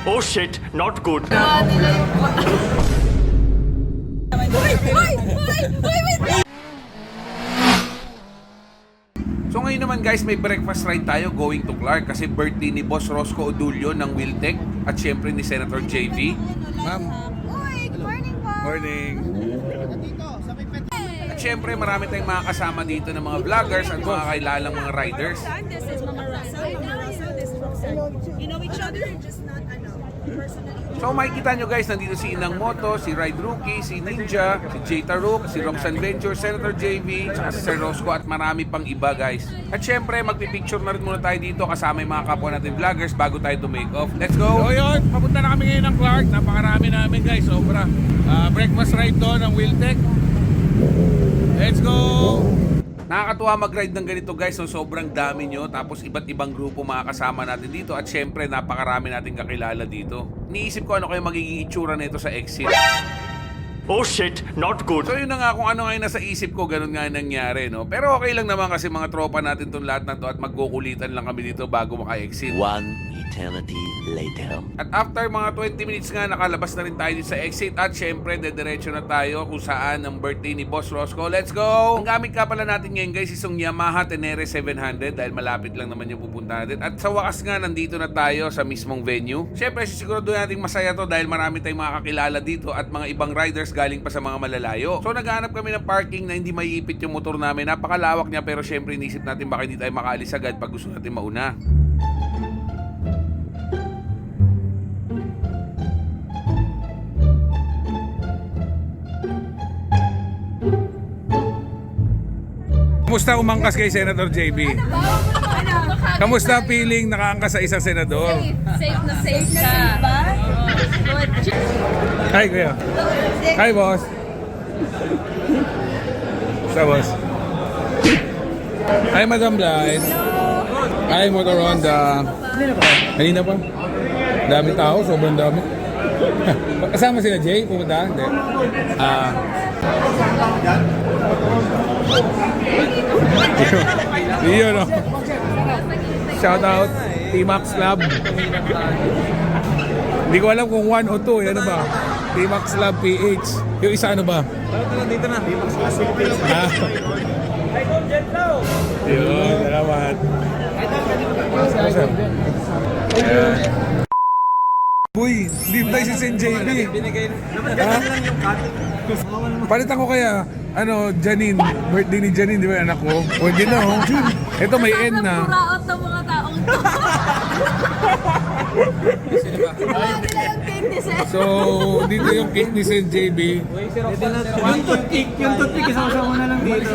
Oh shit, not good. So ngayon naman guys, may breakfast ride tayo going to Clark kasi birthday ni Boss Rosco Odulio ng Wiltec at syempre ni Senator JV. Ma'am. Uy, good morning po. Morning. At syempre marami tayong mga kasama dito ng mga vloggers at mga kailalang mga riders. This is Mama Rosa. This is Roxanne. You know each other, just not personally. So makikita nyo guys, nandito si Inang Moto, si Ride Rookie, si Ninja, si Jay Taruk, si Roxanne Venture, Senator JV, saka si Sir Rosco at marami pang iba guys. At syempre magpipicture na rin muna tayo dito kasama yung mga kapwa natin vloggers bago tayo to make off. Let's go! So yun, papunta na kami ngayon ng Clark. Napakarami namin guys, sobra. Breakfast ride to ng Wiltec. Let's go! Nakakatuwa mag-ride ng ganito guys, so sobrang dami nyo, tapos iba't ibang grupo makakasama natin dito at syempre napakarami nating kakilala dito. Niisip ko ano kayo magiging itsura nito sa exit. Oh shit, not good. So yun na nga, kung ano nga yung nasa isip ko, ganun nga nangyari, no? Pero okay lang naman kasi mga tropa natin tong lahat na to at magkukulitan lang kami dito bago maka-exit. One eternity later. At after mga 20 minutes nga, nakalabas na rin tayo dito sa exit at syempre, dediretso na tayo kung saan ang birthday ni Boss Rosco. Let's go! Ang gamit ka pala natin ngayon guys, isang Yamaha Tenere 700 dahil malapit lang naman yung pupunta natin. At sa wakas nga, nandito na tayo sa mismong venue. Syempre, sisiguraduhin natin masaya to dahil marami tayong mga kakilala dito at mga ibang riders galing pa sa mga malalayo. So naghahanap kami ng parking na hindi maiipit yung motor namin. Napakalawak niya pero syempre inisip natin baka hindi tayo makaalis agad pag gusto natin mauna. Kamusta umangkas kay Senator JB? Kamusta feeling nakaangkas sa isang senador? Safe na safe ka. Hi kuya. Hi boss. Sa boss. Hi Madam Blight. Hi Motor Honda. Kanina pa. Dami tao, sobrang dami. Kasama sila Jay, pumunta? Hindi. Yun no. Shout out T-Max Lab. Hindi ko alam kung 1 o 2, ano ba? T-Max Lab PH. Yung isa ano ba? Dito na. Yun, salamat. Boy, leave tayo si Sen JB. Ha? Palitan ko kaya, Janine, birthday ni Janine, di ba anak ko? Pwede na, oh. Ito may N na. Puraot ng mga taong to. So, dito yung cake ni Sen JB. Yung toothpick, isama na lang dito.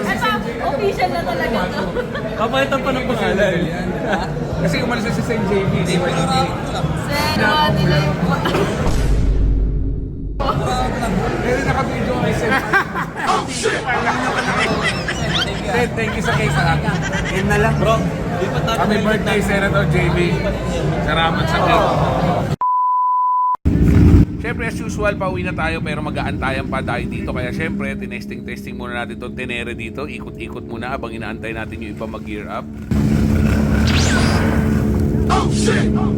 Official na talaga to. Papalitan pa ng pangalan. Kasi umalis na si Sen JB. Sero, nila yung... Pero naka-video kay Sen. Sen, thank you sa cake sa akin. Yun na lang, bro. Happy birthday, Senator JB. Salamat sa cake. Siyempre as usual, pauwi na tayo pero mag-aantayan pa tayo dito. Kaya siyempre, tinesting muna natin itong Tenere dito. Ikot-ikot muna habang inaantay natin yung iba mag-gear up. Oh shit! No.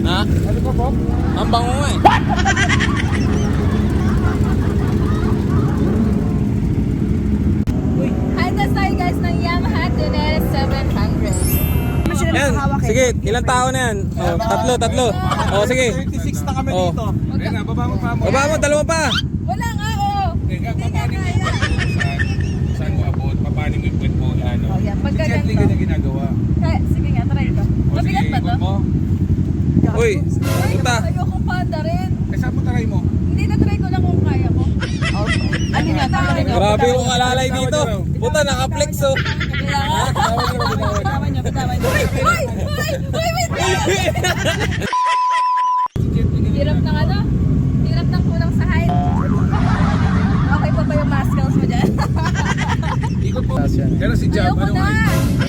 Ha? Ang bango eh. Handa tayo guys ng Yamaha Tenere 700. Yan, sige, ilang tao na yan? Oh, tatlo. Oh, sige. 36 na kami Oh. dito. Ayun na, baba mo pa mo. Baba mo, dalawa pa. Wala nga, oh. Teka, Hindi nga papanin mo kaya. saan mo abot? Papanin mo yung puwet mo? Ano? Oh, yan. Pagka Gently ganito. ka na ginagawa. Kaya, sige nga, try ko. Mabigat ba to? ikot mo. Uy, Ay, punta. ayokong panda rin. Eh, saan mo taray mo? Hindi na try ko lang kung kaya ko. Ano nga, tama niyo. Grabe yung alalay dito. Puta, naka-flex oh. Bitawan niyo. Uy, wait! Hirap ng ano? Hirap ng kulang sa height. Okay pa ba yung muscles mo dyan? Ikot mo. Pero si Ayoko Jam, ano na!